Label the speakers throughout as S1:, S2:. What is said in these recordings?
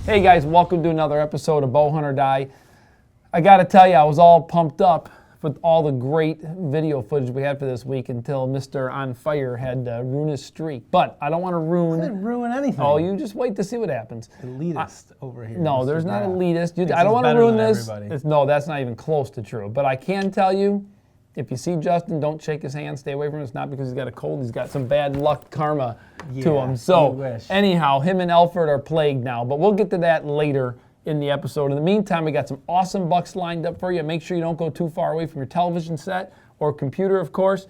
S1: Hey guys, welcome to another episode of Bowhunt or Die. I gotta tell you, I was all pumped up with all the great video footage we had for this week until Mr. On Fire had to ruin his streak. But I don't want to ruin...
S2: I didn't ruin anything.
S1: Oh, you just wait to see what happens.
S2: Elitist over here.
S1: No, there's not elitist. I don't want to ruin this. No, that's not even close to true. But I can tell you, if you see Justin, don't shake his hand. Stay away from him. It's not because he's got a cold. He's got some bad luck karma to him. So anyhow, him and Alfred are plagued now. But we'll get to that later in the episode. In the meantime, we got some awesome bucks lined up for you. Make sure you don't go too far away from your television set or computer, of course.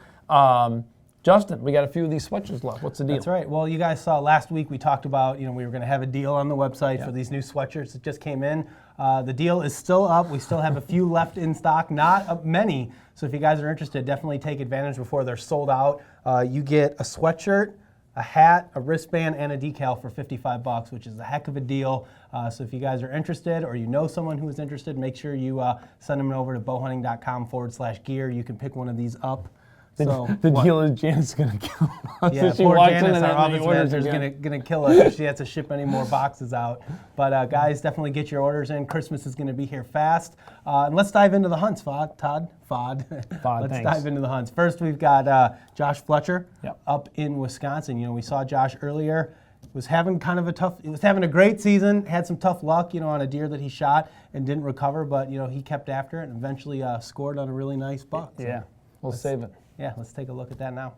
S1: Justin, we got a few of these sweatshirts left. What's the deal?
S2: That's right. Well, you guys saw last week we talked about, we were going to have a deal on the website for these new sweatshirts that just came in. The deal is still up. We still have a few left in stock, not many. So if you guys are interested, definitely take advantage before they're sold out. You get a sweatshirt, a hat, a wristband, and a decal for $55, which is a heck of a deal. So if you guys are interested or you know someone who is interested, make sure you send them over to bowhunting.com/gear. You can pick one of these up.
S1: The deal is Janet's going to kill us.
S2: Yeah, poor Janice, our office manager, is going to kill us if she has to ship any more boxes out. But guys, definitely get your orders in. Christmas is going to be here fast. And let's dive into the hunts, Todd. Let's dive into the hunts. First, we've got Josh Fletcher up in Wisconsin. We saw Josh earlier. Was having a great season, had some tough luck, on a deer that he shot and didn't recover, but, he kept after it and eventually scored on a really nice buck. So
S1: yeah, we'll save it.
S2: Yeah, let's take a look at that now.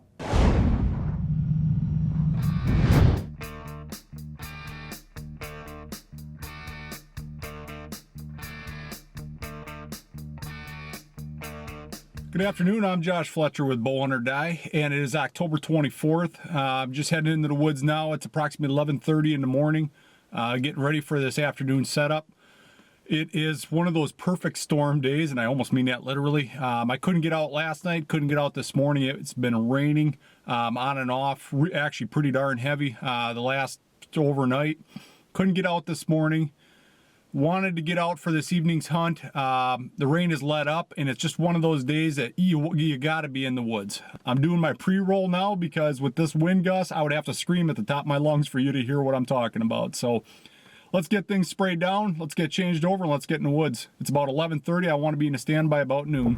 S3: Good afternoon, I'm Josh Fletcher with Bowhunt or Die, and it is October 24th. I'm just heading into the woods now. It's approximately 11:30 in the morning, getting ready for this afternoon setup. It is one of those perfect storm days, and I almost mean that literally. I couldn't get out last night, couldn't get out this morning. It's been raining on and off, actually pretty darn heavy the last overnight. Couldn't get out this morning. Wanted to get out for this evening's hunt. The rain has let up, and it's just one of those days that you got to be in the woods. I'm doing my pre-roll now because with this wind gust, I would have to scream at the top of my lungs for you to hear what I'm talking about. So let's get things sprayed down, let's get changed over, and let's get in the woods. It's about 11:30. I want to be in a stand by about noon.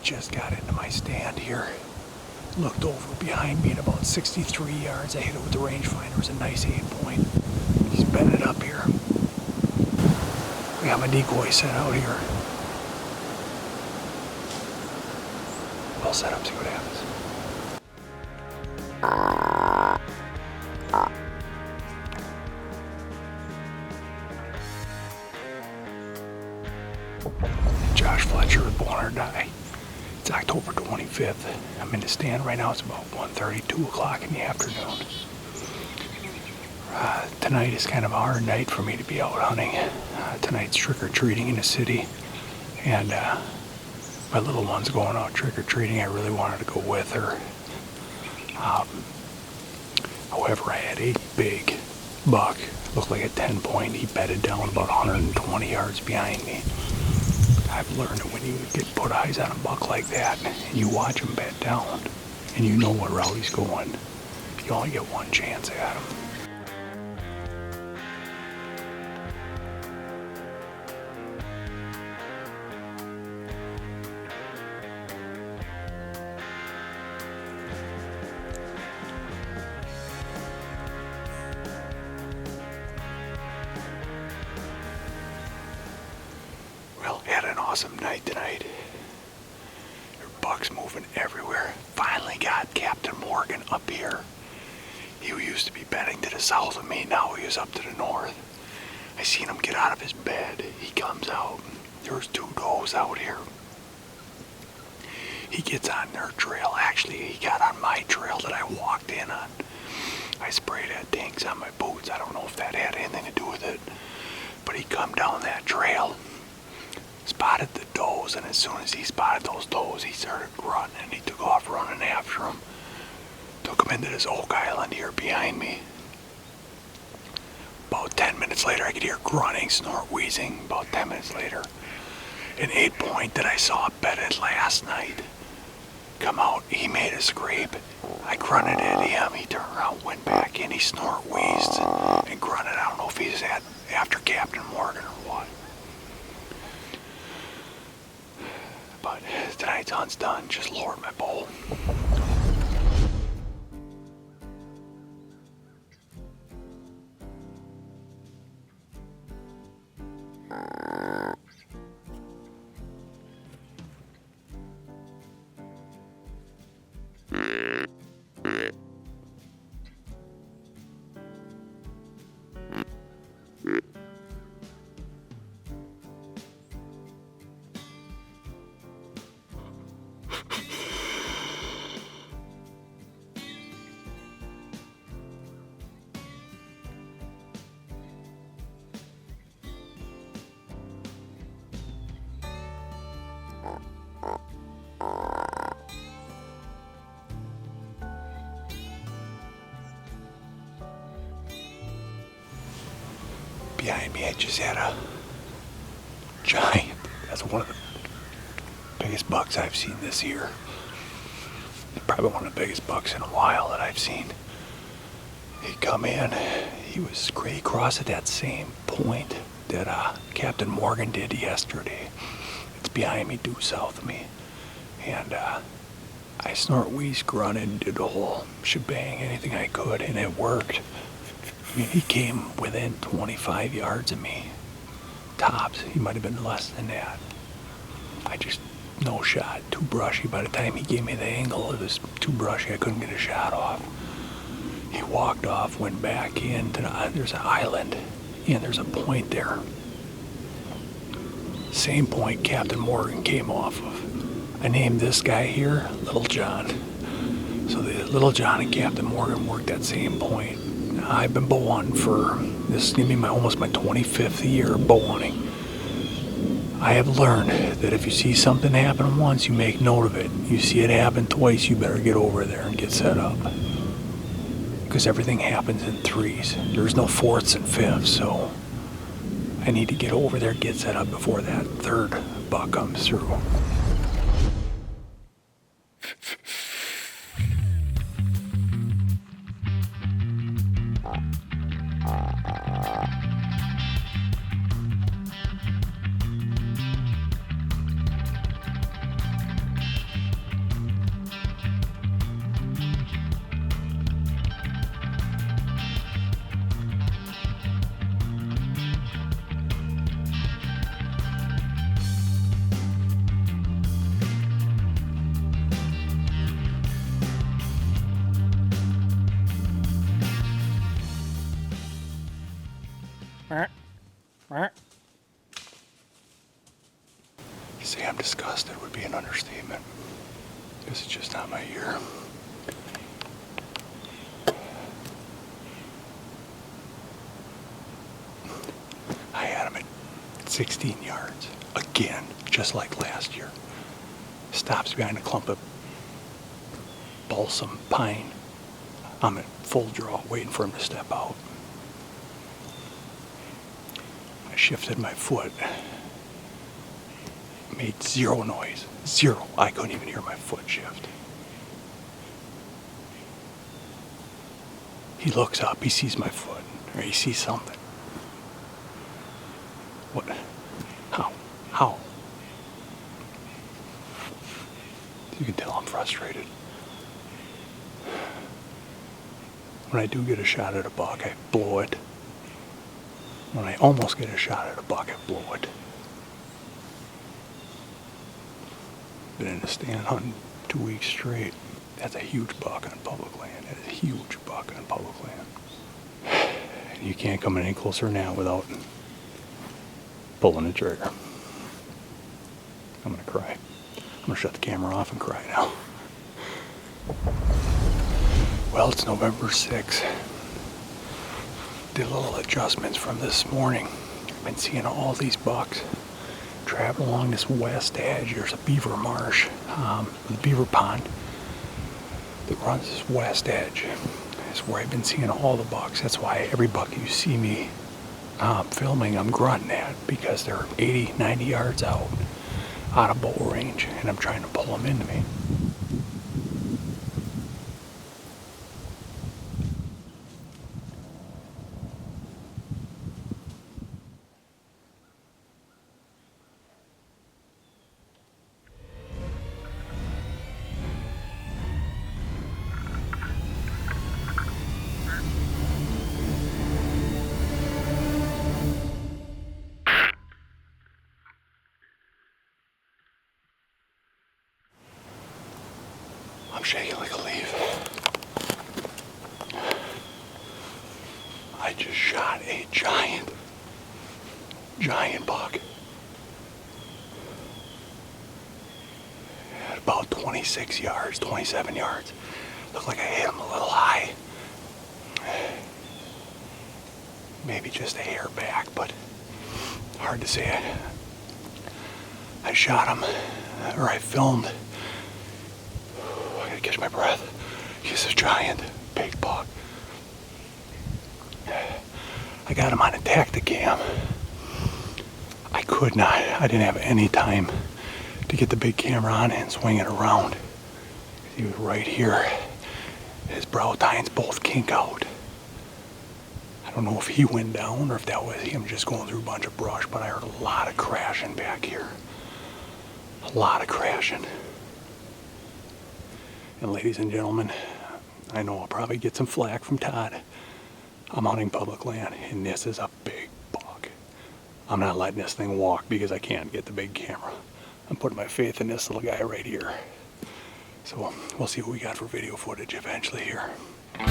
S3: Just got into my stand here, looked over behind me at about 63 yards. I hit it with the rangefinder. It was a nice 8-point. He's bedded up here. We got my decoy set out here. We'll set up, see what happens. Josh Fletcher with Bowhunt or Die. It's October 25th. I'm in the stand right now. It's about 1:30, 2 o'clock in the afternoon. Tonight is kind of a hard night for me to be out hunting. Tonight's trick-or-treating in the city. And my little one's going out trick-or-treating. I really wanted to go with her. However, I had a big buck. Looked like a 10-point. He bedded down about 120 yards behind me. I've learned that when you get put eyes on a buck like that, and you watch him bed down, and you know what route he's going, you only get one chance at him. Awesome night tonight. There are bucks moving everywhere. Finally got Captain Morgan up here. He used to be bedding to the south of me. Now he is up to the north. I seen him get out of his bed. He comes out. There's 2 does out here. He gets on their trail. Actually, he got on my trail that I walked in on.
S4: I sprayed that dinks on my boots. I don't know if that had anything to do with it, but he come down that trail, spotted the does, and as soon as he spotted those does, he started running, and he took off running after them. Took him into this oak island here behind me. About 10 minutes later, I could hear grunting, snort, wheezing. About 10 minutes later, an 8-point that I saw bedded last night come out. He made a scrape. I grunted at him. He turned around, went back in. He snort, wheezed, and grunted. I don't know if he's after Captain Morgan or what. But tonight's hunt's done. Just lowered my bow. Behind me, I just had a giant. That's one of the biggest bucks I've seen this year. Probably one of the biggest bucks in a while that I've seen. He come in. He was great across at that same point that Captain Morgan did yesterday. It's behind me, due south of me, and I snort, wheeze, grunted, did the whole shebang, anything I could, and it worked. I mean, he came within 25 yards of me, tops. He might have been less than that. I just, no shot, too brushy. By the time he gave me the angle, it was too brushy. I couldn't get a shot off. He walked off, went back in to there's an island, and there's a point there. Same point Captain Morgan came off of. I named this guy here Little John. So the Little John and Captain Morgan worked that same point. I've been bow hunting for, this is going to be almost my 25th year of bow hunting. I have learned that if you see something happen once, you make note of it. You see it happen twice, you better get over there and get set up. Because everything happens in threes. There's no fourths and fifths, so I need to get over there, get set up before that third buck comes through. To say I'm disgusted would be an understatement. This is just not my year. I had him at 16 yards. Again, just like last year. Stops behind a clump of balsam pine. I'm at full draw, waiting for him to step out. I shifted my foot. Made zero noise. Zero. I couldn't even hear my foot shift. He looks up. He sees my foot. Or he sees something. What? How? You can tell I'm frustrated. When I do get a shot at a buck, I blow it. When I almost get a shot at a buck, I blow it. Been in a stand hunting 2 weeks straight. That's a huge buck on public land. That is a huge buck on public land. You can't come any closer now without pulling the trigger. I'm gonna cry. I'm gonna shut the camera off and cry now. Well, it's November 6th. did little adjustments from this morning. I've been seeing all these bucks travel along this west edge. There's a beaver marsh, the beaver pond that runs this west edge. That's where I've been seeing all the bucks. That's why every buck you see me filming, I'm grunting at, because they're 80, 90 yards out of bow range, and I'm trying to pull them into me. I'm shaking like a leaf. I just shot a giant buck. At about 26 yards, 27 yards. Looked like I hit him a little high. Maybe just a hair back, but hard to say. I shot him, or I filmed. I gotta catch my breath. He's a giant, big buck. I got him on a Tacticam. I didn't have any time to get the big camera on and swing it around. He was right here. His brow tines both kink out. I don't know if he went down or if that was him just going through a bunch of brush, but I heard a lot of crashing back here. A lot of crashing. And ladies and gentlemen, I know I'll probably get some flack from Todd. I'm hunting public land, and this is a big buck. I'm not letting this thing walk because I can't get the big camera. I'm putting my faith in this little guy right here. So we'll see what we got for video footage eventually here. I'm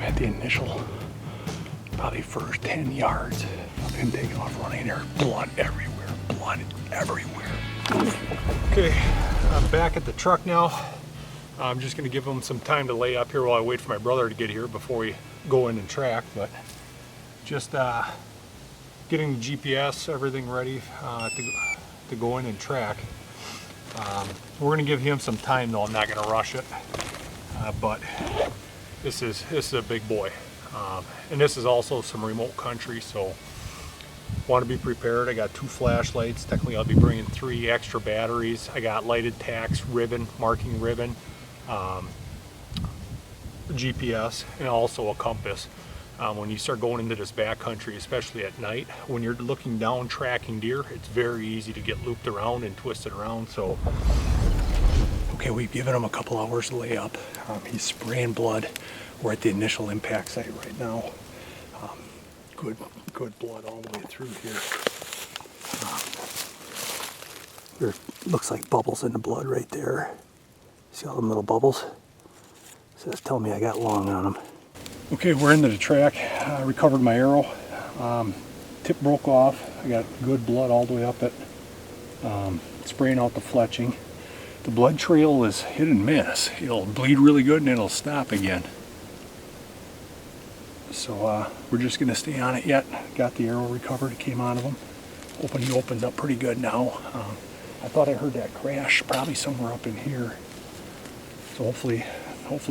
S4: at the initial, probably first 10 yards of him taking off running there. Blood everywhere, blood everywhere.
S3: Okay, I'm back at the truck now. I'm just gonna give him some time to lay up here while I wait for my brother to get here before we go in and track, but just getting the GPS, everything ready to go in and track. We're gonna give him some time though. I'm not gonna rush it, but this is a big boy, and this is also some remote country, so want to be prepared. I got 2 flashlights. Technically I'll be bringing 3 extra batteries. I got lighted tacks, ribbon, marking ribbon, GPS, and also a compass. When you start going into this backcountry, especially at night, when you're looking down tracking deer, it's very easy to get looped around and twisted around. So,
S4: okay, we've given him a couple hours to lay up. He's spraying blood. We're at the initial impact site right now. Good blood all the way through here. There looks like bubbles in the blood right there. See all them little bubbles? So that's telling me I got long on them. Okay, we're into the track. I recovered my arrow. Tip broke off. I got good blood all the way up it. Spraying out the fletching. The blood trail is hit and miss. It'll bleed really good and it'll stop again. So we're just going to stay on it yet. Got the arrow recovered. It came out of him. Hoping he opens up pretty good now. I thought I heard that crash probably somewhere up in here. So hopefully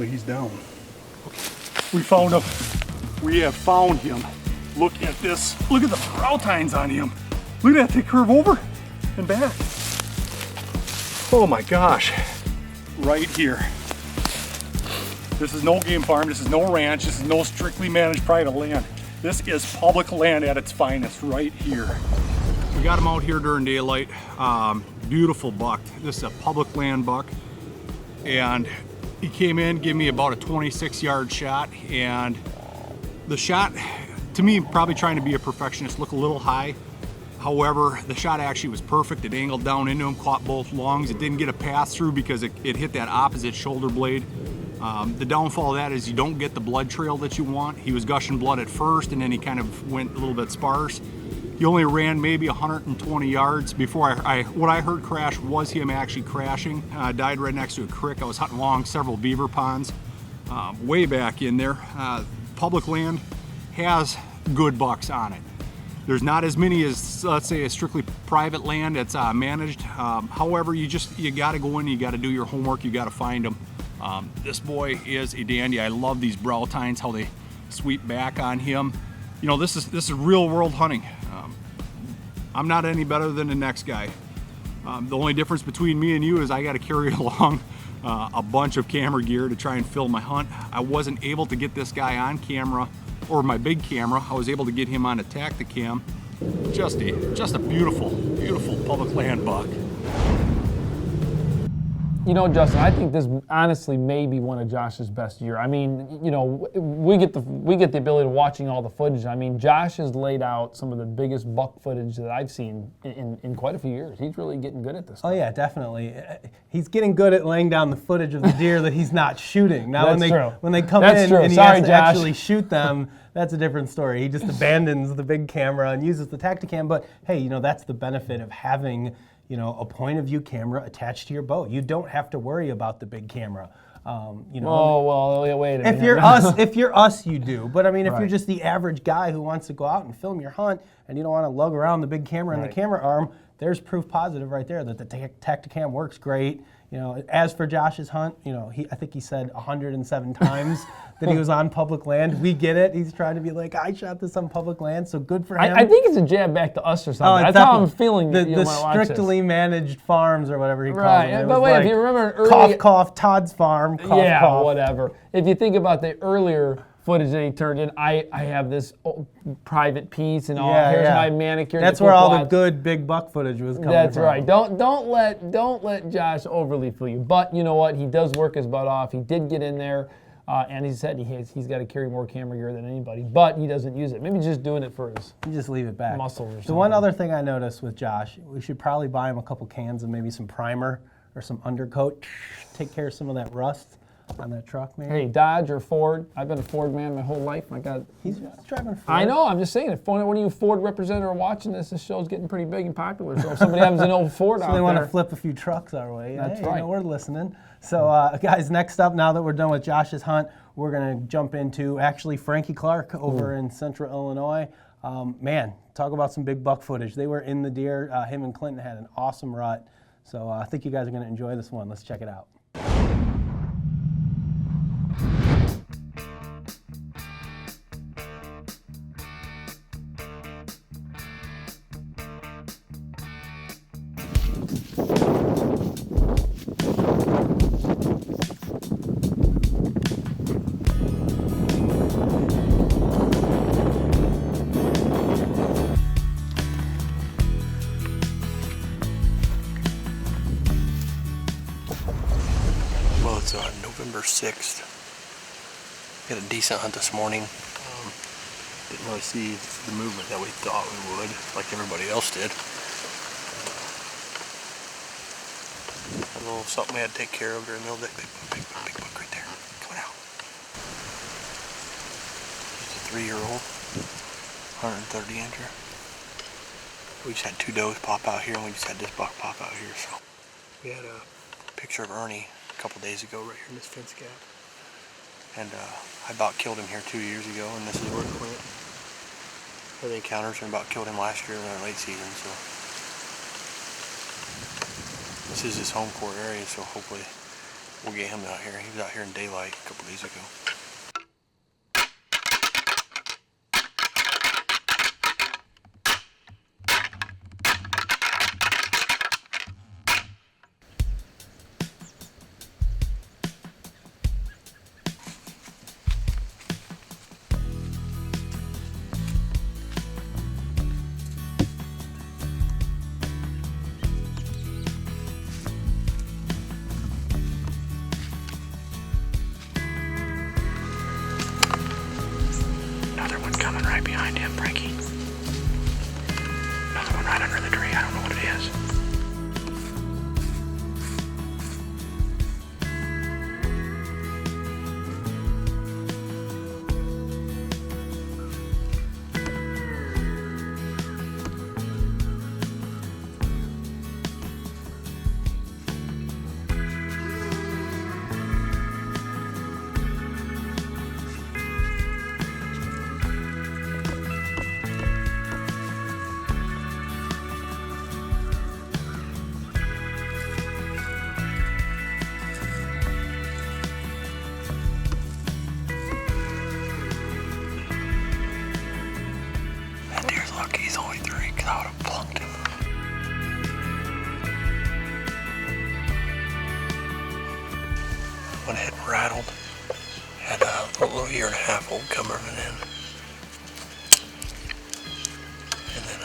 S4: he's down. Okay. We found him. We have found him. Look at this. Look at the brow tines on him. Look at that. They curve over and back. Oh my gosh. Right here. This is no game farm, this is no ranch, this is no strictly managed private land. This is public land at its finest right here. We got him out here during daylight. Beautiful buck. This is a public land buck. And he came in, gave me about a 26-yard shot. And the shot, to me, probably trying to be a perfectionist, looked a little high. However, the shot actually was perfect. It angled down into him, caught both lungs. It didn't get a pass through because it hit that opposite shoulder blade. The downfall of that is you don't get the blood trail that you want. He was gushing blood at first and then he kind of went a little bit sparse. He only ran maybe 120 yards before what I heard crash was him actually crashing. Died right next to a creek. I was hunting along several beaver ponds.
S3: way back in there. Public land has good bucks on it. There's not as many as, let's say, a strictly private land that's managed. However, you gotta go in, you gotta do your homework, you gotta find them. This boy is a dandy. I love these brow tines, how they sweep back on him. You know, this is real world hunting. I'm not any better than the next guy. The only difference between me and you is I gotta carry along a bunch of camera gear to try and film my hunt. I wasn't able to get this guy on camera, or my big camera. I was able to get him on a Tacticam. Just a beautiful, beautiful public land buck.
S1: You know, Justin, I think this honestly may be one of Josh's best year. I mean, you know, we get the ability of watching all the footage. I mean, Josh has laid out some of the biggest buck footage that I've seen in quite a few years. He's really getting good at this stuff.
S2: Oh yeah, definitely. He's getting good at laying down the footage of the deer that he's not shooting. Now when they come in and he has to actually shoot them, that's a different story. He just abandons the big camera and uses the Tacticam. But hey, you know, that's the benefit of having, you know, a point of view camera attached to your bow. You don't have to worry about the big camera. You know. Oh
S1: well, wait a minute.
S2: If you're us, you do. But I mean, if you're just the average guy who wants to go out and film your hunt and you don't want to lug around the big camera and the camera arm, there's proof positive right there that the Tacticam works great. You know, as for Josh's hunt, you know, I think he said 107 times that he was on public land. We get it. He's trying to be like, I shot this on public land, so good for him.
S1: I think it's a jab back to us or something. That's how I'm feeling.
S2: The strictly managed farms or whatever he calls it.
S1: But wait, if you remember earlier,
S2: cough, cough, Todd's farm, cough, cough.
S1: Whatever. If you think about the earlier footage that he turned in, I have this private piece and all. Here's my manicure.
S2: That's where all the good big buck footage was coming from.
S1: That's right. Don't let Josh overly fool you. But you know what? He does work his butt off. He did get in there, and he said he's got to carry more camera gear than anybody, but he doesn't use it. Maybe he's just doing it for his.
S2: You just leave it back.
S1: Muscles or something.
S2: The one other thing I noticed with Josh, we should probably buy him a couple cans of maybe some primer or some undercoat. Take care of some of that rust on that truck, man.
S1: Hey, Dodge or Ford. I've been a Ford man my whole life.
S2: He's driving Ford.
S1: I know. I'm just saying. If one of you Ford representatives are watching this show's getting pretty big and popular. So if somebody has an old Ford out there,
S2: they want to flip a few trucks our way.
S1: That's right.
S2: You know, we're listening. So, guys, next up, now that we're done with Josh's hunt, we're going to jump into actually Frankie Clark over in Central Illinois. Man, talk about some big buck footage. They were in the deer. Him and Clinton had an awesome rut. So I think you guys are going to enjoy this one. Let's check it out.
S5: November 6th. We had a decent hunt this morning. Didn't really see the movement that we thought we would, like everybody else did. A little something we had to take care of during the middle of the day. Big buck right there. Coming out. Just a 3-year-old. 130 incher. We just had 2 does pop out here and we just had this buck pop out here. So we had a picture of Ernie a couple days ago right here in this fence gap, and I about killed him here 2 years ago, and this is where it went. Had the encounters and about killed him last year in our late season, so this is his home court area, so hopefully we'll get him out here. He was out here in daylight a couple days ago. went ahead and rattled. Had a little 1.5-year-old come running in. And then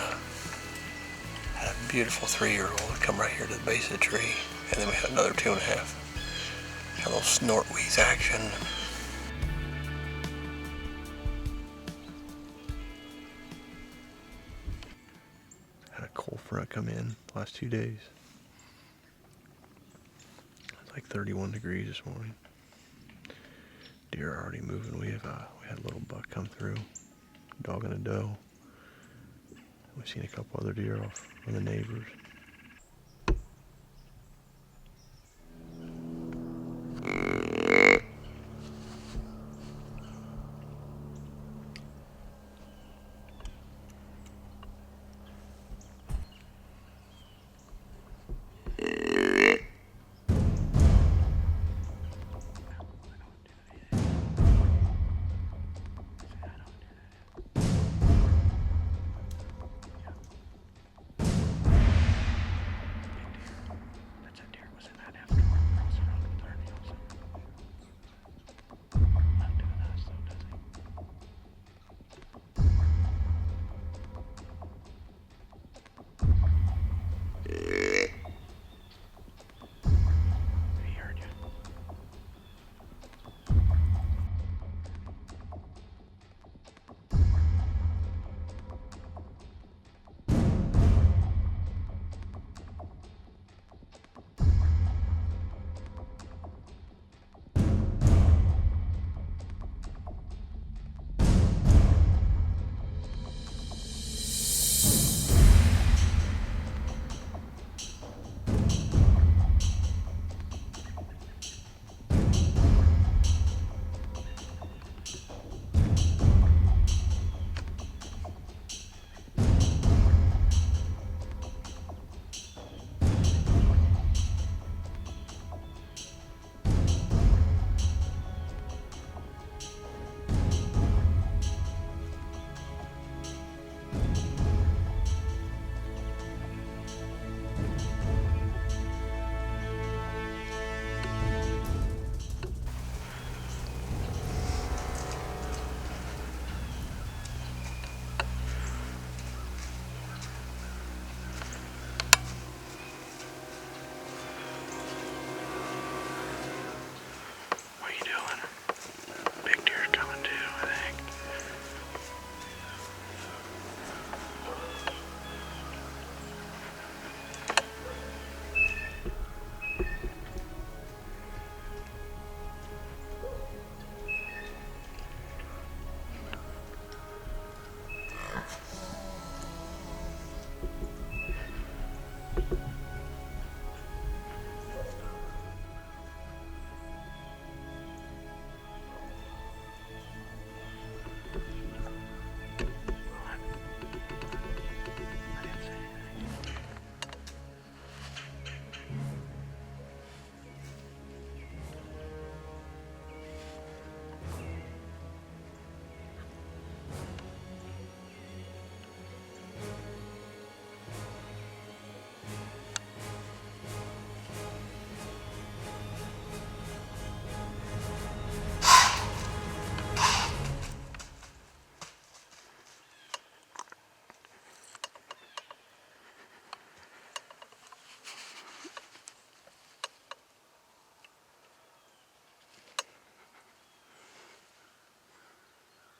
S5: had a beautiful 3-year-old come right here to the base of the tree. And then we had another 2.5. Had a little snort wheeze action. Had a cold front come in the last 2 days. It's like 31 degrees this morning. Deer are already moving. We had a little buck come through, dog and a doe. We've seen a couple other deer off from the neighbors.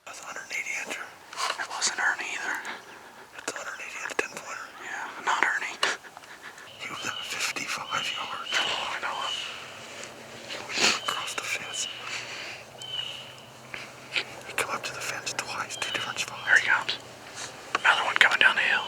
S5: That's 180 incher. It wasn't Ernie either. It's 180 at 10 pointer. Yeah, not Ernie. He was at 55 yards. Oh, I know him. We went across the fence. He come up to the fence twice, 2 different spots. There he comes. Another one coming down the hill.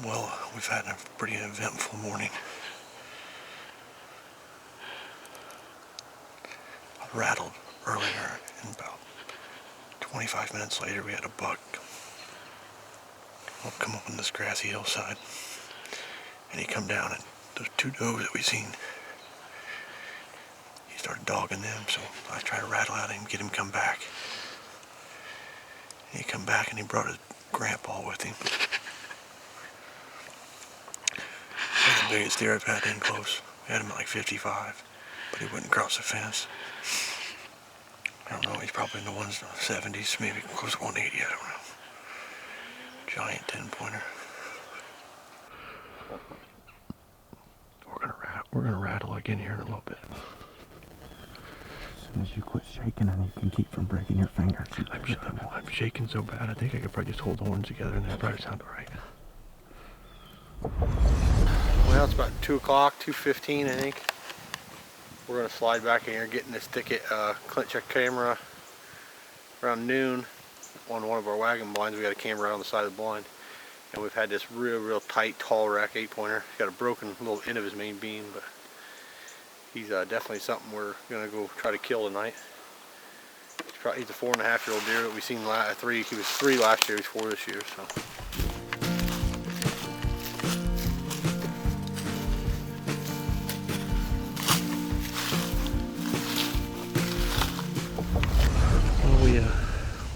S5: Well, we've had a pretty eventful morning. I rattled earlier 25 minutes later, we had a buck come up on this grassy hillside, and he come down, and those 2 does that we seen, he started dogging them. So I tried to rattle at him, get him come back. And he come back, and he brought his grandpa with him. That's the biggest deer I've had in close. We had him at like 55, but he wouldn't cross the fence. I don't know, he's probably in the 170s, maybe close to 180, I don't know. Giant 10-pointer. We're gonna rattle again here in a little bit.
S4: As soon as you quit shaking, and you can keep from breaking your fingers.
S5: I'm shaking so bad, I think I could probably just hold the horns together and that probably sound all right. Well, it's about 2 o'clock, 2:15, I think. We're gonna slide back in here, get in this thicket. Clint checked camera around noon on one of our wagon blinds. We got a camera right on the side of the blind, and we've had this real tight, tall rack 8-pointer. He's got a broken little end of his main beam, but he's definitely something we're gonna go try to kill tonight. He's a 4.5-year-old deer that we seen three. He was 3 last year. He's 4 this year. So.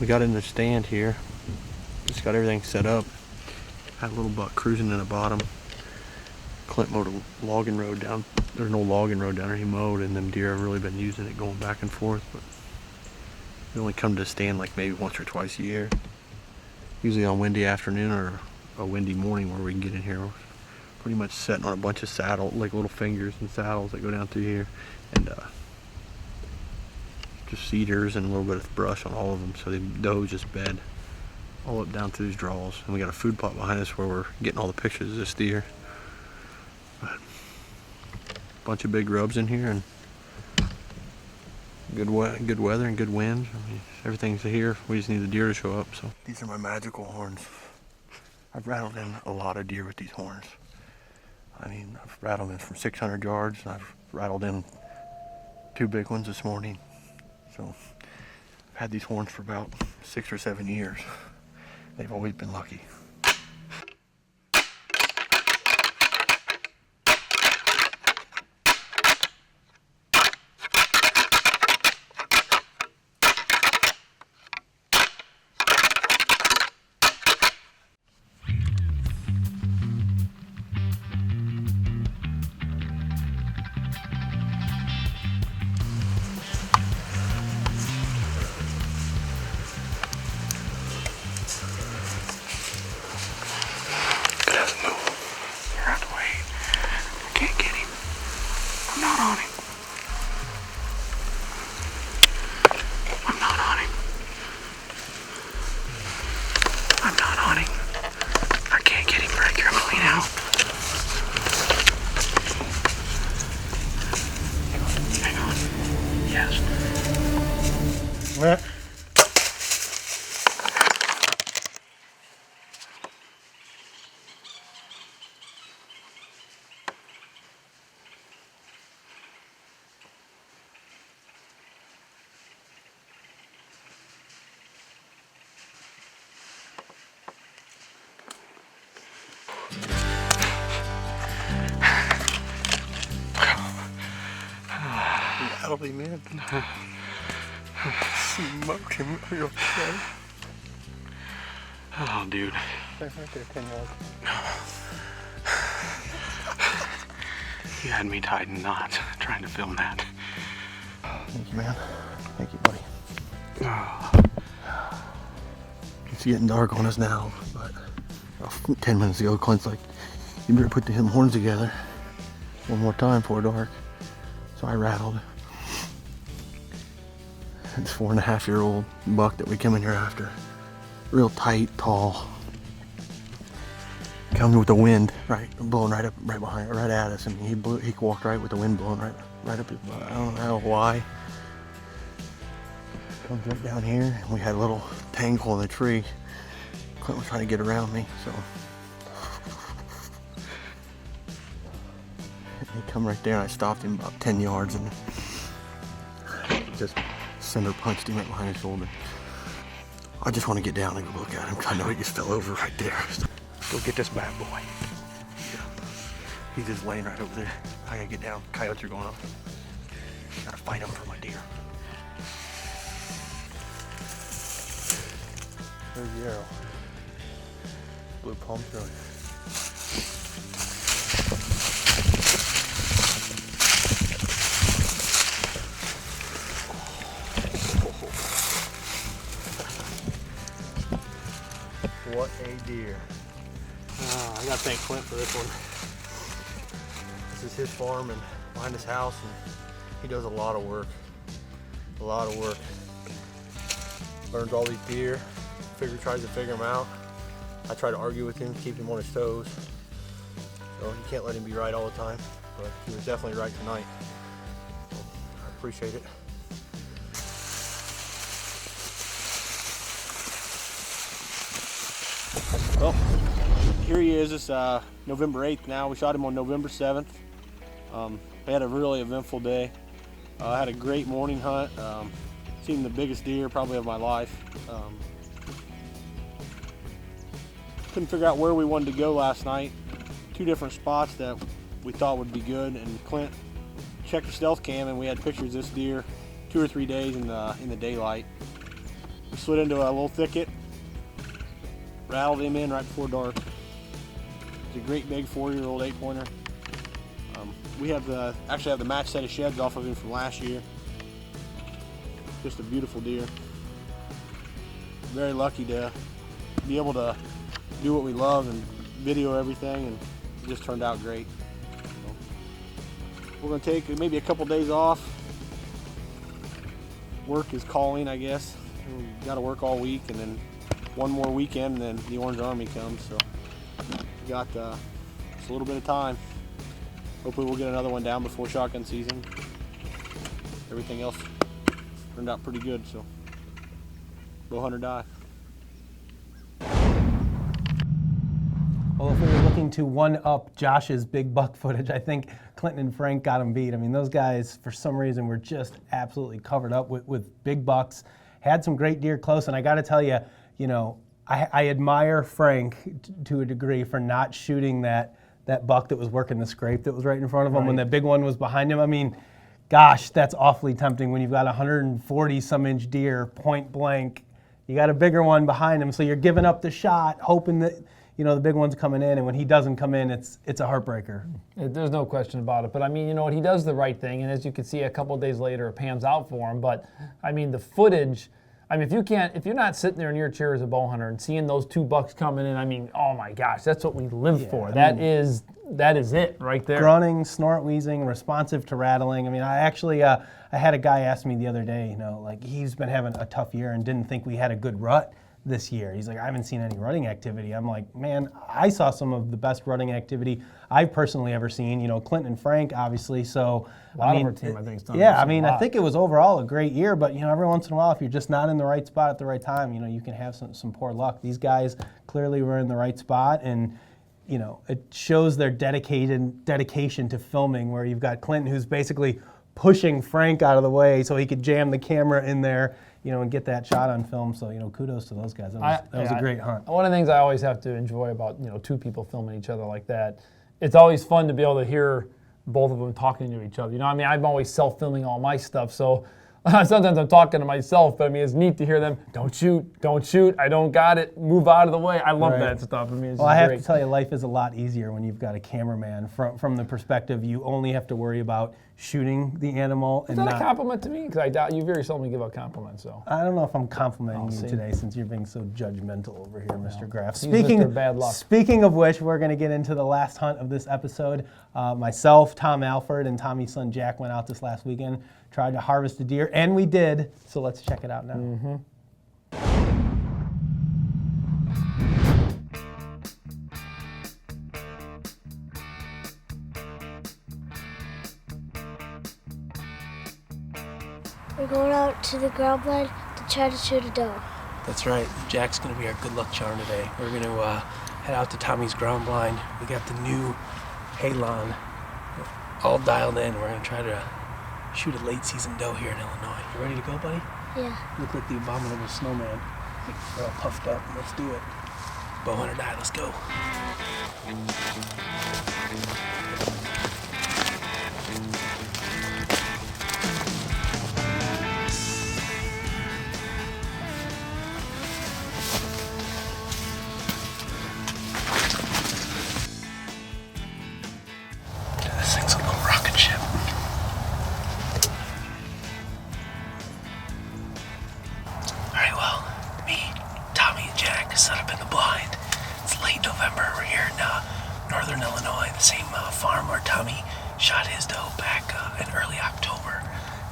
S5: We got in the stand here. Just got everything set up. Had a little buck cruising in the bottom. Clint mowed a logging road down. There's no logging road down there. He mowed, and them deer have really been using it going back and forth. But we only come to the stand like maybe once or twice a year. Usually on windy afternoon or a windy morning where we can get in here. We're pretty much sitting on a bunch of saddle, like little fingers and saddles that go down through here, and just cedars and a little bit of brush on all of them, so the doe just bed all up down through these draws. And we got a food plot behind us where we're getting all the pictures of this deer. But a bunch of big rubs in here, and good weather and good wind. I mean, everything's here. We just need the deer to show up. So these are my magical horns. I've rattled in a lot of deer with these horns. I mean, I've rattled in from 600 yards, and I've rattled in 2 big ones this morning. So I've had these horns for about 6 or 7 years. They've always been lucky. That'll be man. Smoked him. Are you okay? Oh, dude. That's right there, 10 yards. You had me tied in knots trying to film that. Thank you, man. Thank you, buddy. It's getting dark on us now, but 10 minutes ago, Clint's like, you better put the horns together one more time before dark. So I rattled. It's 4.5-year-old buck that we came in here after. Real tight, tall. Coming with the wind, right, blowing right up, right behind, right at us. And he walked right with the wind blowing right up his butt. I don't know why. Comes right down here, and we had a little tangle in the tree. Clint was trying to get around me, so. He come right there, and I stopped him about 10 yards, and just center punched him right behind his shoulder. I just want to get down and go look at him. I know he just fell over right there. Go get this bad boy. Yeah. He's just laying right over there. I gotta get down. Coyotes are going up. Gotta fight him for my deer.
S6: There's the arrow. Blue palm through it. What a deer. I gotta thank Clint for this one. This is his farm and behind his house, and he does a lot of work. A lot of work. Learns all these deer, tries to figure them out. I try to argue with him, keep him on his toes. So you can't let him be right all the time, but he was definitely right tonight. So I appreciate it. Well, here he is. It's November 8th now. We shot him on November 7th. We had a really eventful day. I had a great morning hunt. Seen the biggest deer probably of my life. Couldn't figure out where we wanted to go last night. 2 different spots that we thought would be good, and Clint checked the stealth cam and we had pictures of this deer 2 or 3 days in the daylight. We slid into a little thicket, rattled him in right before dark. It's a great big 4-year-old 8-pointer. We have actually have the match set of sheds off of him from last year. Just a beautiful deer. Very lucky to be able to do what we love and video everything, and it just turned out great. So we're going to take maybe a couple days off. Work is calling, I guess. We got to work all week, and then one more weekend, and then the Orange Army comes. So we got just a little bit of time. Hopefully we'll get another one down before shotgun season. Everything else turned out pretty good, so bow hunt or die.
S2: Well, if we were looking to one-up Josh's big buck footage, I think Clinton and Frank got him beat. I mean, those guys, for some reason, were just absolutely covered up with big bucks. Had some great deer close, and I got to tell you, I admire Frank to a degree for not shooting that buck that was working the scrape that was right in front of him when that big one was behind him. I mean, gosh, that's awfully tempting when you've got a 140-some-inch deer, point blank. You got a bigger one behind him, so you're giving up the shot, hoping that the big one's coming in, and when he doesn't come in, it's a heartbreaker.
S1: There's no question about it. But I mean, you know what? He does the right thing, and as you can see, a couple of days later, it pans out for him. But I mean, the footage. I mean, if you're not sitting there in your chair as a bow hunter and seeing those 2 bucks coming in, I mean, oh my gosh, that's what we live for. That is it right there.
S2: Grunting, snort wheezing, responsive to rattling. I mean, I actually I had a guy ask me the other day, like he's been having a tough year and didn't think we had a good rut this year. He's like, I haven't seen any rutting activity. I'm like, man, I saw some of the best rutting activity I've personally ever seen. Clinton and Frank, obviously. So
S1: a lot of our team, I think, has done
S2: yeah, I mean, I think it was overall a great year. But every once in a while, if you're just not in the right spot at the right time, you can have some poor luck. These guys clearly were in the right spot, and it shows their dedication to filming. Where you've got Clinton, who's basically pushing Frank out of the way so he could jam the camera in there, and get that shot on film. So, kudos to those guys. That was a great hunt.
S1: One of the things I always have to enjoy about, 2 people filming each other like that, it's always fun to be able to hear both of them talking to each other. I mean, I'm always self-filming all my stuff, so sometimes I'm talking to myself, but I mean, it's neat to hear them, don't shoot, I don't got it, move out of the way. I love that stuff. I mean, it's
S2: I have to tell you, life is a lot easier when you've got a cameraman. From the perspective, you only have to worry about shooting the animal.
S1: Is that a compliment to me? Because I doubt you very seldom give out compliments. So
S2: I don't know if I'm complimenting you today, since you're being so judgmental over here, Mr. Graff.
S1: Mr. Bad Luck.
S2: Speaking of which, we're going to get into the last hunt of this episode. Myself, Tom Alford, and Tommy's son Jack went out this last weekend, tried to harvest a deer, and we did. So let's check it out now.
S1: Mm-hmm.
S7: We're going out to the ground blind to try to shoot a doe.
S8: That's right. Jack's going to be our good luck charm today. We're going to head out to Tommy's ground blind. We got the new Halon all dialed in. We're going to try to shoot a late season doe here in Illinois. You ready to go, buddy?
S7: Yeah.
S8: Look like the abominable snowman. We're all puffed up. Let's do it. Bowhunt or die. Let's go. This thing's a little rocket ship. Alright, well, me, Tommy, and Jack set up in the blind. It's late November. We're here in northern Illinois, the same farm where Tommy shot his doe back in early October.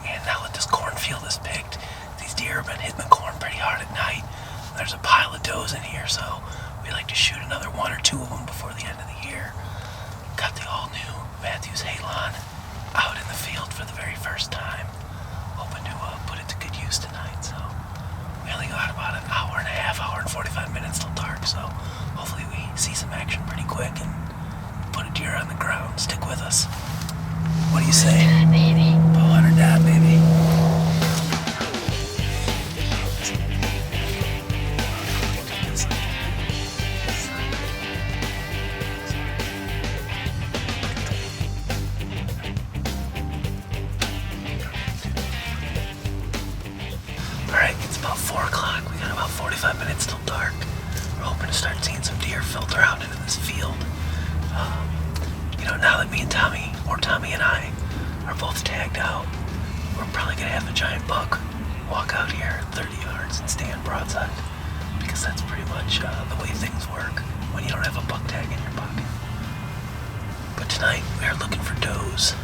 S8: And now that this cornfield is picked, these deer have been hitting the corn pretty hard at night. There's a pile of does in here, so we like to shoot another 1 or 2 of them before the end of the year. Got the all-new Matthews Halon out in the field for the very first time. Hoping to put it to good use tonight, so we only got about an hour and a half, hour and 45 minutes till dark, so hopefully we see some action pretty quick and put a deer on the ground. Stick with us. What do you say?
S7: Baby.
S8: Bowhunt or die, baby. Alright, it's about 4 o'clock. We got about 45 minutes till dark. We're hoping to start seeing some deer filter out into this field. Now that me and Tommy, or Tommy and I, are both tagged out, we're probably going to have a giant buck walk out here 30 yards and stand broadside. Because that's pretty much the way things work when you don't have a buck tag in your pocket. But tonight, we are looking for does.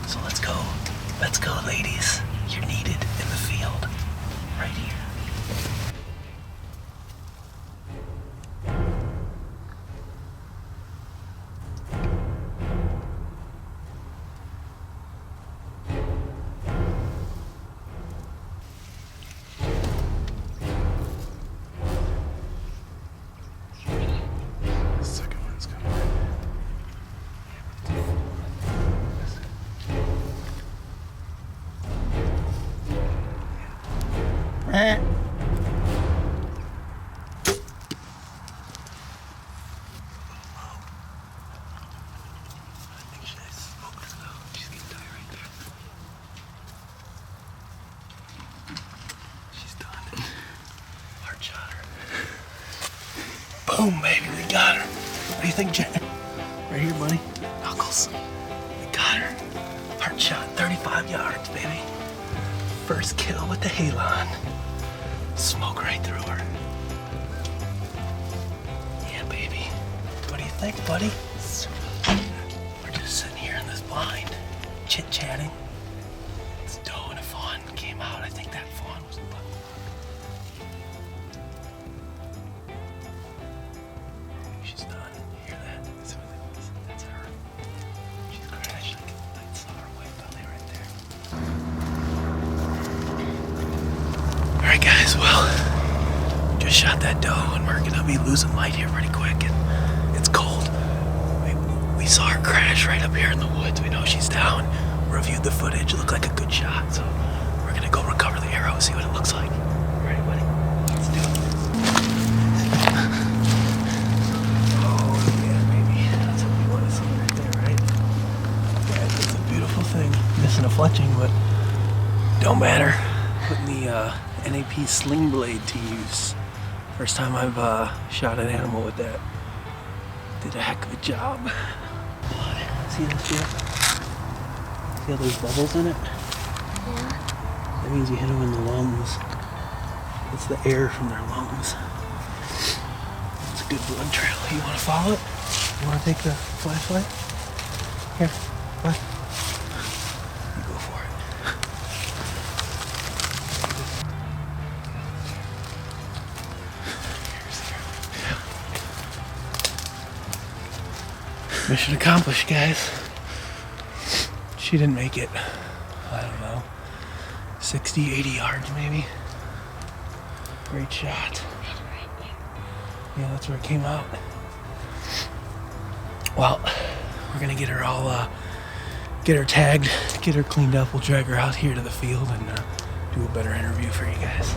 S8: So let's go. Let's go, ladies. You're needed in the field. Right here. Boom, baby, we got her. What do you think, Jack? Right here, buddy. Knuckles. We got her. Heart shot, 35 yards, baby. First kill with the Halon. Smoke right through her. Yeah, baby. What do you think, buddy? We're just sitting here in this blind, chit-chatting. This doe and a fawn came out. I think that fawn was the buck. She's done. You hear that? That's her. She's crashed. I saw her white belly right there. Alright guys, well, just shot that doe and we're gonna be losing light here pretty quick and it's cold. We saw her crash right up here in the woods. We know she's down. Reviewed the footage, looked like a good shot, so we're gonna go recover the arrow, see what it looks like. Ready, buddy? Let's do it. Oh yeah, baby. That's what we want to see right there, right? Yeah, it's a beautiful thing. Missing a fletching, but don't matter. Putting the NAP sling blade to use. First time I've shot an animal with that. Did a heck of a job. See this here? See how there's bubbles in it?
S7: Yeah.
S8: That means you hit them in the lungs. It's the air from their lungs. It's a good blood trail. You want to follow it? You want to take the flashlight? Here, what? You go for it. Mission accomplished, guys. She didn't make it. I don't know. 60, 80 yards maybe. Great shot. Yeah, that's where it came out. Well, we're gonna get her all, get her tagged, get her cleaned up. We'll drag her out here to the field and do a better interview for you guys.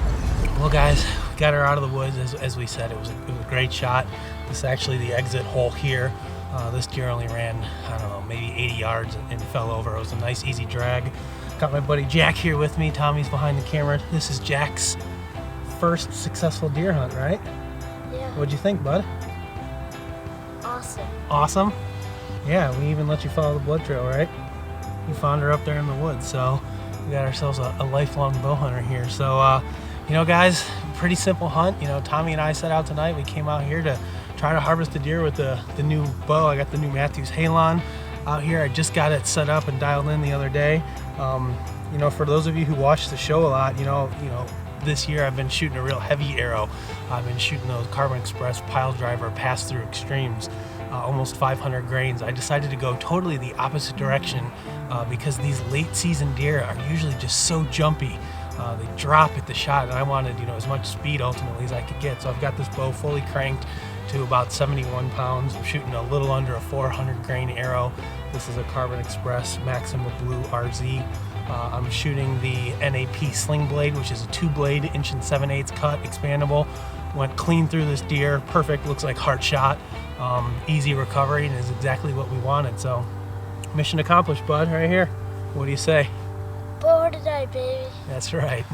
S8: Well, guys, we got her out of the woods. As we said, it was a great shot. This is actually the exit hole here. This deer only ran, I don't know, maybe 80 yards and fell over. It was a nice, easy drag. Got my buddy Jack here with me. Tommy's behind the camera. This is Jack's first successful deer hunt, right?
S7: Yeah.
S8: What'd you think, bud?
S7: Awesome.
S8: Awesome? Yeah, we even let you follow the blood trail, right? You found her up there in the woods, so we got ourselves a lifelong bow hunter here. So, you know, guys, pretty simple hunt. You know, Tommy and I set out tonight. We came out here to try to harvest the deer with the new bow. I got the new Matthews Halon out here. I just got it set up and dialed in the other day. You know, for those of you who watch the show a lot, you know, this year I've been shooting a real heavy arrow. I've been shooting those Carbon Express pile driver pass-through extremes, almost 500 grains. I decided to go totally the opposite direction because these late season deer are usually just so jumpy. They drop at the shot, and I wanted, you know, as much speed ultimately as I could get. So I've got this bow fully cranked to about 71 pounds. I'm shooting a little under a 400 grain arrow. This is a Carbon Express Maxima Blue RZ. I'm shooting the NAP Sling Blade, which is a 2-blade 1 7/8" cut, expandable. Went clean through this deer, perfect, looks like heart shot. Easy recovery, and is exactly what we wanted. So mission accomplished, bud, right here. What do you say?
S7: Bow today, baby.
S8: That's right.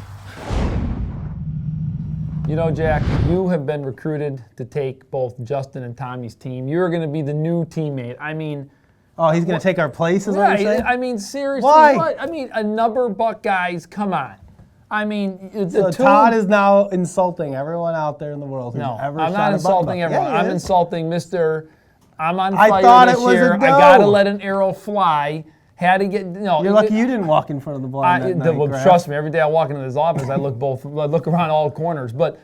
S1: You know, Jack, you have been recruited to take both Justin and Tommy's team. You're going to be the new teammate. I mean...
S2: Oh, he's going to take our place, is what you're saying?
S1: I mean, seriously.
S2: Why?
S1: What? I mean, a number buck, guys, come on. I mean,
S2: so Todd is now insulting everyone out there in the world who's ever shot
S1: I'm not
S2: a
S1: insulting
S2: buck.
S1: everyone.
S2: Yeah,
S1: I'm
S2: is.
S1: insulting Mr. I'm on
S2: I
S1: fire
S2: thought
S1: this
S2: it was
S1: year.
S2: a
S1: I
S2: doe.
S1: got to let an arrow fly. Had to get, no.
S2: You're lucky you didn't walk in front of the blind that night,
S1: well,
S2: Graf.
S1: trust me, every day I walk into this office, I look around all corners. But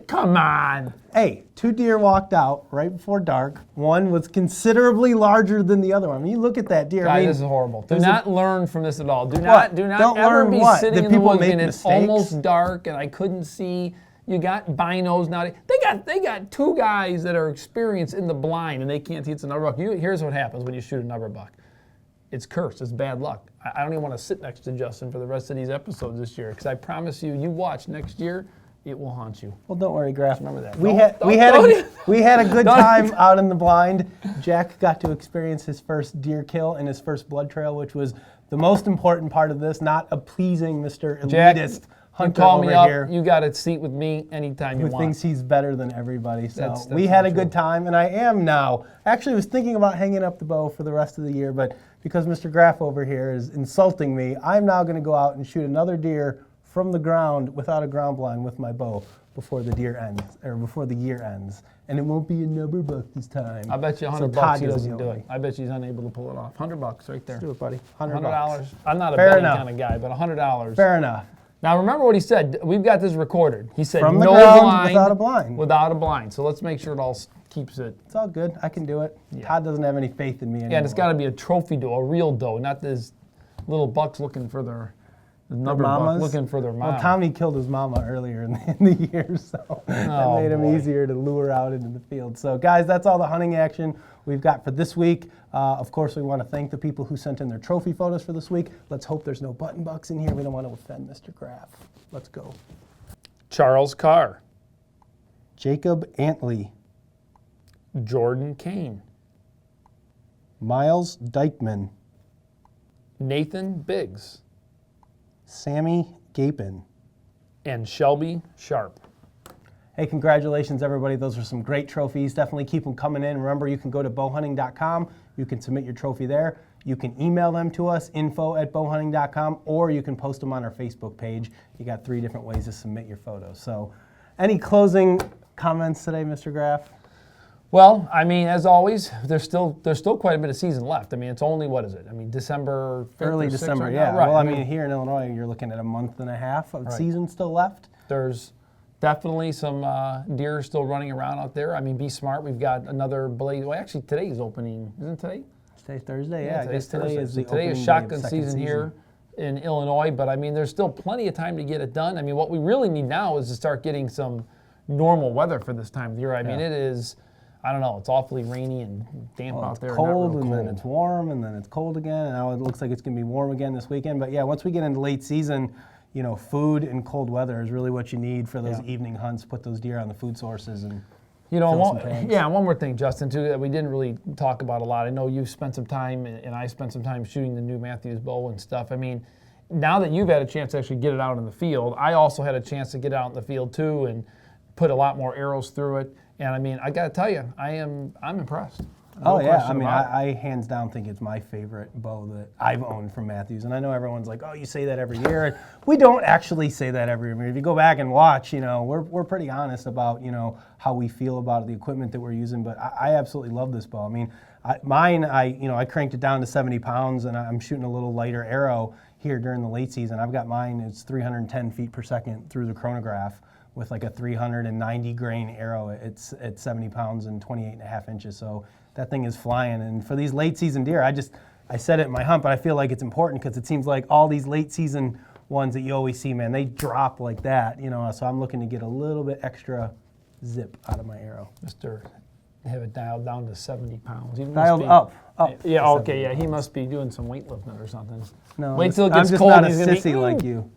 S1: come on.
S2: Hey, 2 deer walked out right before dark. One was considerably larger than the other one. I mean, you look at that deer.
S1: Guys,
S2: I mean,
S1: this is horrible. Do not learn from this at all. Do
S2: What?
S1: not
S2: Don't
S1: ever
S2: learn
S1: be
S2: what?
S1: sitting
S2: That
S1: in the
S2: people
S1: woods
S2: make
S1: and it's
S2: mistakes?
S1: almost dark and I couldn't see. You got binos now. They got 2 guys that are experienced in the blind and they can't see it's a number buck. Here's what happens when you shoot a number buck. It's cursed. It's bad luck. I don't even want to sit next to Justin for the rest of these episodes this year because I promise you, you watch next year, it will haunt you.
S2: Well, don't worry, Graf.
S1: Remember that.
S2: We had a good time out in the blind. Jack got to experience his first deer kill and his first blood trail, which was the most important part of this, not appeasing Mr. Elitist hunter
S1: call me
S2: over
S1: up.
S2: here.
S1: You got a seat with me anytime you
S2: Who
S1: want.
S2: thinks he's better than everybody. So
S1: That's
S2: we had
S1: not
S2: a good time, and I am now. Actually, I was thinking about hanging up the bow for the rest of the year, but because Mr. Graf over here is insulting me, I'm now going to go out and shoot another deer from the ground without a ground blind with my bow before the year ends, or before the year ends. And it won't be a number buck this time.
S1: I bet you $100
S2: Todd
S1: he doesn't do
S2: know
S1: it.
S2: me.
S1: I bet you he's unable to pull it off. $100 right there.
S2: Let's do it, buddy.
S1: $100. I'm not a
S2: Fair
S1: betting
S2: enough.
S1: kind of guy, but $100.
S2: Fair enough.
S1: Now remember what he said. We've got this recorded. He said
S2: From the
S1: no
S2: ground
S1: blind
S2: without a blind.
S1: Without a blind. So let's make sure it all keeps it.
S2: It's all good. I can do it.
S1: Yeah.
S2: Todd doesn't have any faith in me anymore.
S1: Yeah, and it's got to be a trophy doe, a real doe, not this little bucks looking for their number buck
S2: mamas?
S1: looking for their mom.
S2: Well, Tommy killed his mama earlier in the year, so that made him easier to lure out into the field. So, guys, that's all the hunting action we've got for this week. Of course, we want to thank the people who sent in their trophy photos for this week. Let's hope there's no button bucks in here. We don't want to offend Mr. Graf. Let's go.
S1: Charles Carr,
S2: Jacob Antley,
S1: Jordan Kane,
S2: Miles Dykeman,
S1: Nathan Biggs,
S2: Sammy Gapin,
S1: and Shelby Sharp.
S2: Hey, congratulations, everybody. Those are some great trophies. Definitely keep them coming in. Remember, you can go to bowhunting.com. You can submit your trophy there. You can email them to us, info@bowhunting.com, or you can post them on our Facebook page. You got 3 different ways to submit your photos. So, any closing comments today, Mr. Graf?
S1: Well, I mean, as always, there's still quite a bit of season left. I mean, it's only, what is it? I mean, December 5th
S2: Early
S1: or 6th
S2: December,
S1: right
S2: yeah.
S1: now? Right.
S2: Well, I mean, here in Illinois, you're looking at a month and a half of season still left.
S1: There's definitely some deer still running around out there. I mean, be smart. We've got another blade. Well, actually, today's opening. Isn't today?
S2: Today's Thursday, yeah. I guess today
S1: Thursday.
S2: is the
S1: Today is
S2: opening day of
S1: shotgun
S2: second
S1: season here in Illinois, but I mean, there's still plenty of time to get it done. I mean, what we really need now is to start getting some normal weather for this time of year. I mean, it is, I don't know, it's awfully rainy and damp out there.
S2: It's cold,
S1: not real
S2: and
S1: cold.
S2: then it's warm, and then it's cold again, and now it looks like it's going to be warm again this weekend. But yeah, once we get into late season, food and cold weather is really what you need for those evening hunts. Put those deer on the food sources and
S1: one more thing, Justin, too, that we didn't really talk about a lot. I know you spent some time, and I spent some time shooting the new Matthews bow and stuff. I mean, now that you've had a chance to actually get it out in the field, I also had a chance to get out in the field too and put a lot more arrows through it. And I mean, I got to tell you, I'm impressed.
S2: Oh yeah, I mean, I hands down think it's my favorite bow that I've owned from Matthews. And I know everyone's like, oh, you say that every year. We don't actually say that every year. If you go back and watch, we're pretty honest about, how we feel about the equipment that we're using. But I absolutely love this bow. I mean, I cranked it down to 70 pounds, and I'm shooting a little lighter arrow here during the late season. I've got mine, it's 310 feet per second through the chronograph with like a 390 grain arrow. It's at 70 pounds and 28.5 inches. So that thing is flying. And for these late season deer, I said it in my hunt, but I feel like it's important because it seems like all these late season ones that you always see, man, they drop like that, so I'm looking to get a little bit extra zip out of my arrow.
S1: Have it dialed down to 70 pounds.
S2: Dialed up.
S1: Yeah, okay, yeah, he must be doing some weightlifting or something.
S2: No,
S1: wait till it
S2: I'm
S1: gets
S2: just
S1: cold.
S2: not a
S1: He's gonna
S2: sissy like you.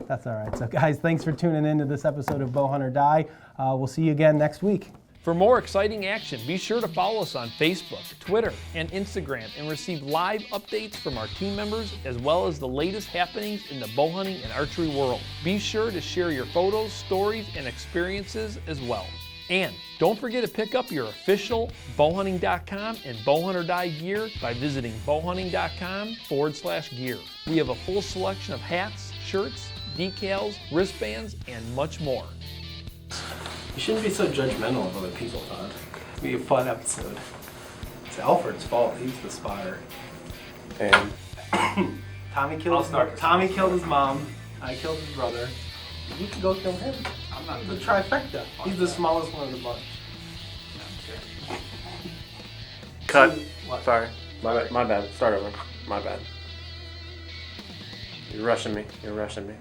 S2: That's all right. So guys, thanks for tuning in to this episode of Bow Hunt or Die. We'll see you again next week.
S1: For more exciting action, be sure to follow us on Facebook, Twitter, and Instagram and receive live updates from our team members as well as the latest happenings in the bow hunting and archery world. Be sure to share your photos, stories, and experiences as well. And don't forget to pick up your official bowhunting.com and Bowhunt or Die gear by visiting bowhunting.com/gear. We have a full selection of hats, shirts, decals, wristbands, and much more.
S9: You shouldn't be so judgmental of other people, Todd. It'll be a fun episode. It's Alfred's fault. He's the spotter. And
S2: Tommy killed his mom. I killed his brother. You can go kill him. I'm not the trifecta. He's the smallest one of the bunch.
S9: cut. Sorry. My bad. Start over. My bad. You're rushing me.